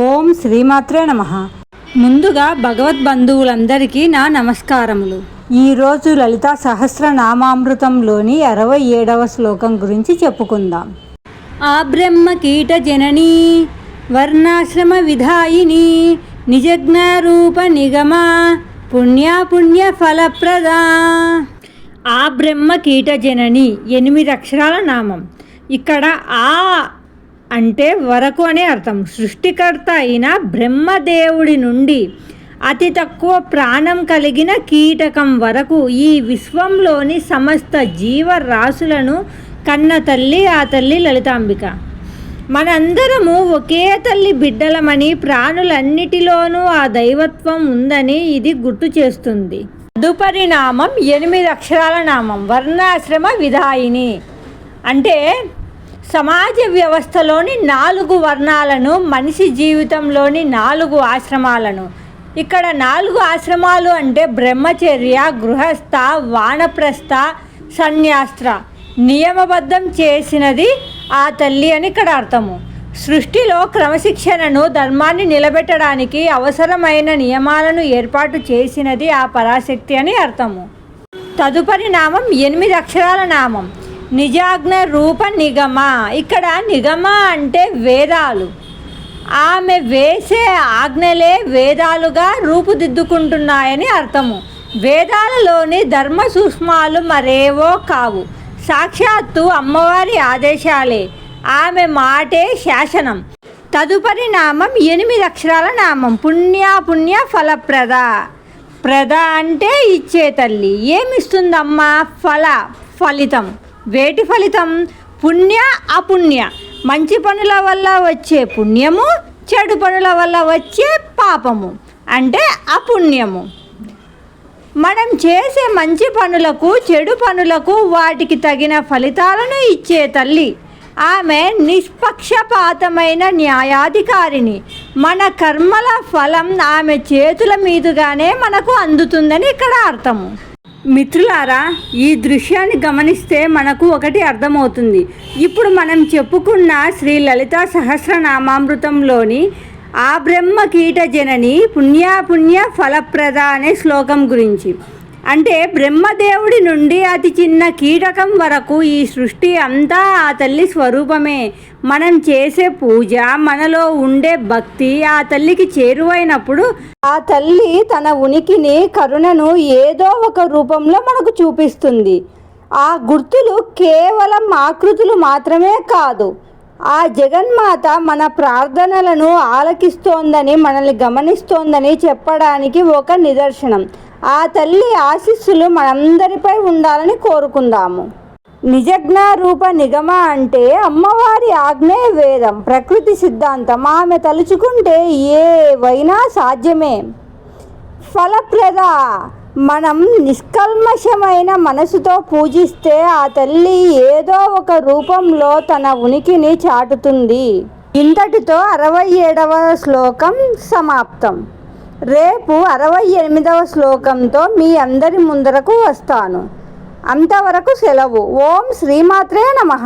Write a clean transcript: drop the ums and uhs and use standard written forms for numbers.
ఓం శ్రీమాత్రే నమః. ముందుగా భగవద్బంధువులందరికీ నా నమస్కారములు. ఈరోజు లలితా సహస్రనామామృతంలోని 67వ శ్లోకం గురించి చెప్పుకుందాం. ఆ బ్రహ్మ కీట జననీ వర్ణాశ్రమ విధాయిని నిజజ్ఞారూప నిగమ పుణ్య ఫలప్రదా. ఆ బ్రహ్మ కీట జనని 8 అక్షరాల నామం. ఇక్కడ ఆ అంటే వరకు అనే అర్థం. సృష్టికర్త అయిన బ్రహ్మదేవుడి నుండి అతి తక్కువ ప్రాణం కలిగిన కీటకం వరకు ఈ విశ్వంలోని సమస్త జీవరాశులను కన్న తల్లి ఆ తల్లి లలితాంబిక. మనందరము ఒకే తల్లి బిడ్డలమని, ప్రాణులన్నిటిలోనూ ఆ దైవత్వం ఉందని ఇది గుర్తు చేస్తుంది. తదుపరి నామం 8 అక్షరాల నామం వర్ణాశ్రమ విధాయిని. అంటే సమాజ వ్యవస్థలోని 4 వర్ణాలను, మనిషి జీవితంలోని 4 ఆశ్రమాలను. ఇక్కడ 4 ఆశ్రమాలు అంటే బ్రహ్మచర్య, గృహస్థ, వానప్రస్థ, సన్యాస్త్ర నియమబద్ధం చేసినది ఆ తల్లి అని ఇక్కడ అర్థము. సృష్టిలో క్రమశిక్షణను, ధర్మాన్ని నిలబెట్టడానికి అవసరమైన నియమాలను ఏర్పాటు చేసినది ఆ పరాశక్తి అని అర్థము. తదుపరి నామం 8 అక్షరాల నామం నిజాజ్ఞ రూప నిగమ. ఇక్కడ నిగమ అంటే వేదాలు. ఆమె వేసే ఆజ్ఞలే వేదాలుగా రూపుదిద్దుకుంటున్నాయని అర్థము. వేదాలలోని ధర్మ సూక్ష్మాలు మరేవో కావు, సాక్షాత్తు అమ్మవారి ఆదేశాలే. ఆమె మాటే శాసనం. తదుపరి నామం 8 అక్షరాల నామం పుణ్య ఫలప్రద. ప్రద అంటే ఇచ్చే తల్లి. ఏమిస్తుందమ్మా? ఫలితం. వేటి ఫలితం? పుణ్య అపుణ్య. మంచి పనుల వల్ల వచ్చే పుణ్యము, చెడు పనుల వల్ల వచ్చే పాపము అంటే అపుణ్యము. మనం చేసే మంచి పనులకు, చెడు పనులకు వాటికి తగిన ఫలితాలను ఇచ్చే తల్లి. ఆమె నిష్పక్షపాతమైన న్యాయాధికారిని. మన కర్మల ఫలం ఆమె చేతుల మీదుగానే మనకు అందుతుందని ఇక్కడ అర్థము. మిత్రులారా, ఈ దృశ్యాన్ని గమనిస్తే మనకు ఒకటి అర్థమవుతుంది. ఇప్పుడు మనం చెప్పుకున్న శ్రీ లలితా సహస్రనామామృతంలోని ఆ బ్రహ్మ కీట జనని పుణ్య ఫలప్రద అనే శ్లోకం గురించి. అంటే బ్రహ్మదేవుడి నుండి అతి చిన్న కీటకం వరకు ఈ సృష్టి అంతా ఆ తల్లి స్వరూపమే. మనం చేసే పూజ, మనలో ఉండే భక్తి ఆ తల్లికి చేరువైనప్పుడు ఆ తల్లి తన ఉనికిని, కరుణను ఏదో ఒక రూపంలో మనకు చూపిస్తుంది. ఆ గుర్తులు కేవలం ఆకృతులు మాత్రమే కాదు, ఆ జగన్మాత మన ప్రార్థనలను ఆలకిస్తోందని, మనల్ని గమనిస్తోందని చెప్పడానికి ఒక నిదర్శనం. ఆ తల్లి ఆశీస్సులు మనందరిపై ఉండాలని కోరుకుందాము. నిజజ్ఞారూప నిగమ అంటే అమ్మవారి ఆజ్ఞే వేదం, ప్రకృతి సిద్ధాంతం. ఆమె తలుచుకుంటే ఏవైనా సాధ్యమే. ఫలప్రద. మనం నిష్కల్మషమైన మనసుతో పూజిస్తే ఆ తల్లి ఏదో ఒక రూపంలో తన ఉనికిని చాటుతుంది. ఇంతటితో 67వ శ్లోకం సమాప్తం. రేపు 68వ శ్లోకంతో మీ అందరి ముందరకు వస్తాను. అంతవరకు సెలవు. ఓం శ్రీమాత్రే నమః.